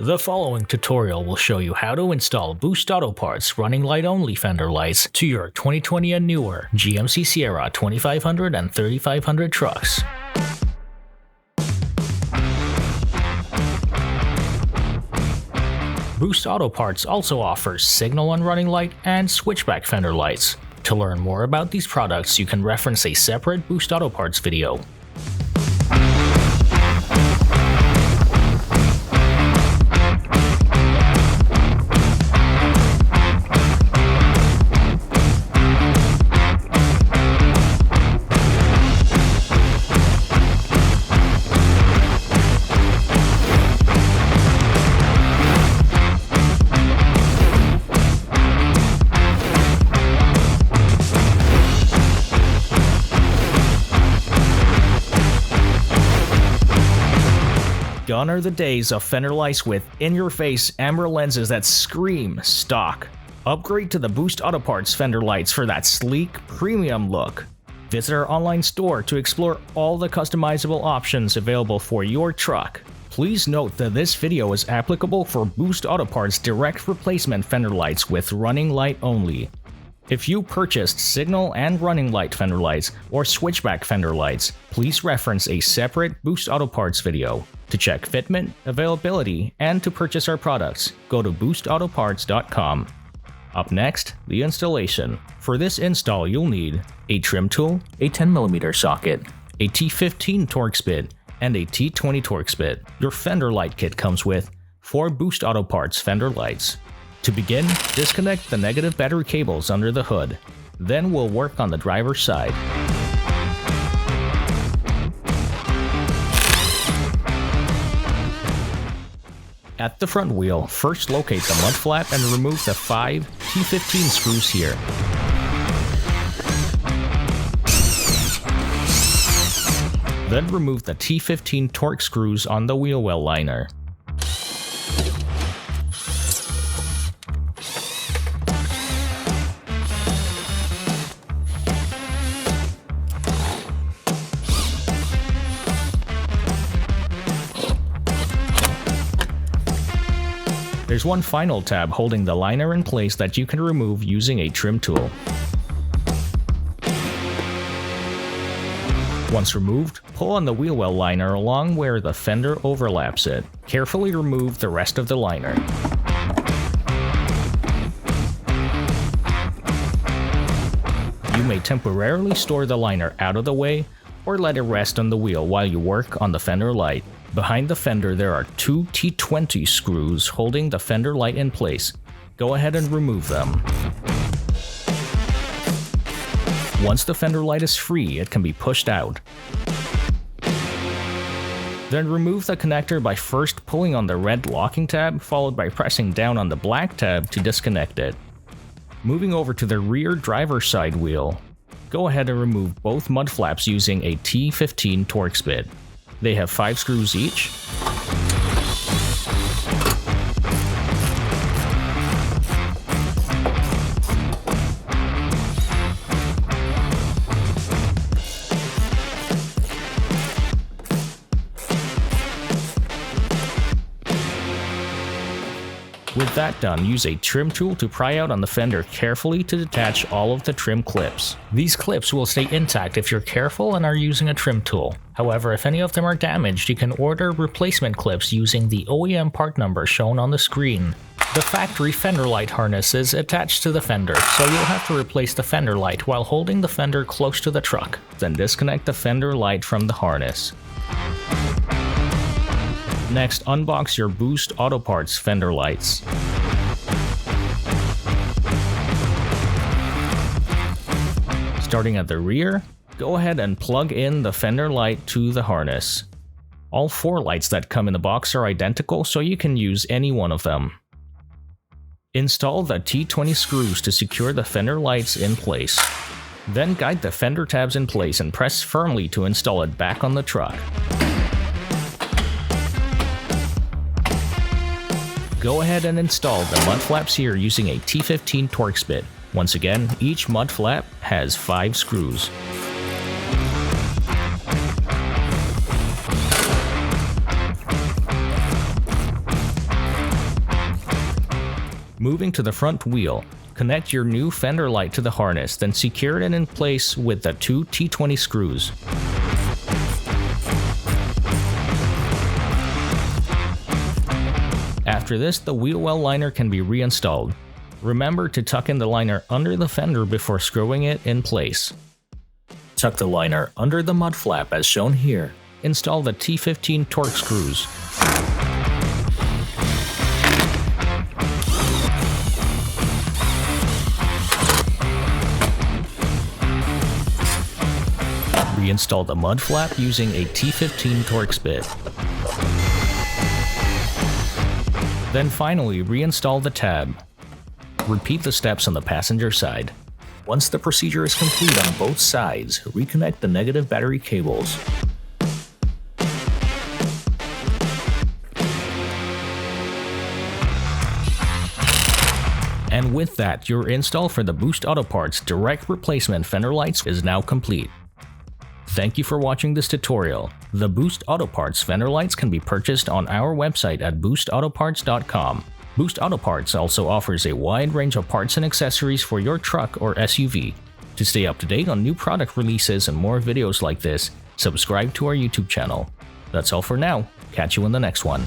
The following tutorial will show you how to install Boost Auto Parts running light only fender lights to your 2020 and newer GMC Sierra 2500 and 3500 trucks. Boost Auto Parts also offers signal on running light and switchback fender lights. To learn more about these products, you can reference a separate Boost Auto Parts video. Gone are the days of fender lights with in-your-face amber lenses that scream stock. Upgrade to the Boost Auto Parts fender lights for that sleek, premium look. Visit our online store to explore all the customizable options available for your truck. Please note that this video is applicable for Boost Auto Parts direct replacement fender lights with running light only. If you purchased signal and running light fender lights or switchback fender lights, please reference a separate Boost Auto Parts video. To check fitment, availability, and to purchase our products, go to boostautoparts.com. Up next, the installation. For this install, you'll need a trim tool, a 10mm socket, a T15 Torx bit, and a T20 Torx bit. Your fender light kit comes with 4 Boost Auto Parts fender lights. To begin, disconnect the negative battery cables under the hood. Then we'll work on the driver's side. At the front wheel, first locate the mud flap and remove the 5 T15 screws here. Then remove the T15 Torx screws on the wheel well liner. There's one final tab holding the liner in place that you can remove using a trim tool. Once removed, pull on the wheel well liner along where the fender overlaps it. Carefully remove the rest of the liner. You may temporarily store the liner out of the way or let it rest on the wheel while you work on the fender light. Behind the fender there are 2 T20 screws holding the fender light in place. Go ahead and remove them. Once the fender light is free, it can be pushed out. Then remove the connector by first pulling on the red locking tab, followed by pressing down on the black tab to disconnect it. Moving over to the rear driver's side wheel, go ahead and remove both mud flaps using a T15 Torx bit. They have 5 screws each. With that done, use a trim tool to pry out on the fender carefully to detach all of the trim clips. These clips will stay intact if you're careful and are using a trim tool. However, if any of them are damaged, you can order replacement clips using the OEM part number shown on the screen. The factory fender light harness is attached to the fender, so you'll have to replace the fender light while holding the fender close to the truck. Then disconnect the fender light from the harness. Next, unbox your Boost Auto Parts fender lights. Starting at the rear, go ahead and plug in the fender light to the harness. All 4 lights that come in the box are identical, so you can use any one of them. Install the T20 screws to secure the fender lights in place. Then guide the fender tabs in place and press firmly to install it back on the truck. Go ahead and install the mud flaps here using a T15 Torx bit. Once again, each mud flap has 5 screws. Moving to the front wheel, connect your new fender light to the harness, then secure it in place with the 2 T20 screws. After this, the wheel well liner can be reinstalled. Remember to tuck in the liner under the fender before screwing it in place. Tuck the liner under the mud flap as shown here. Install the T15 Torx screws. Reinstall the mud flap using a T15 Torx bit. Then finally, reinstall the tab. Repeat the steps on the passenger side. Once the procedure is complete on both sides, reconnect the negative battery cables. And with that, your install for the Boost Auto Parts direct replacement fender lights is now complete. Thank you for watching this tutorial. The Boost Auto Parts fender lights can be purchased on our website at boostautoparts.com. Boost Auto Parts also offers a wide range of parts and accessories for your truck or SUV. To stay up to date on new product releases and more videos like this, subscribe to our YouTube channel. That's all for now. Catch you in the next one.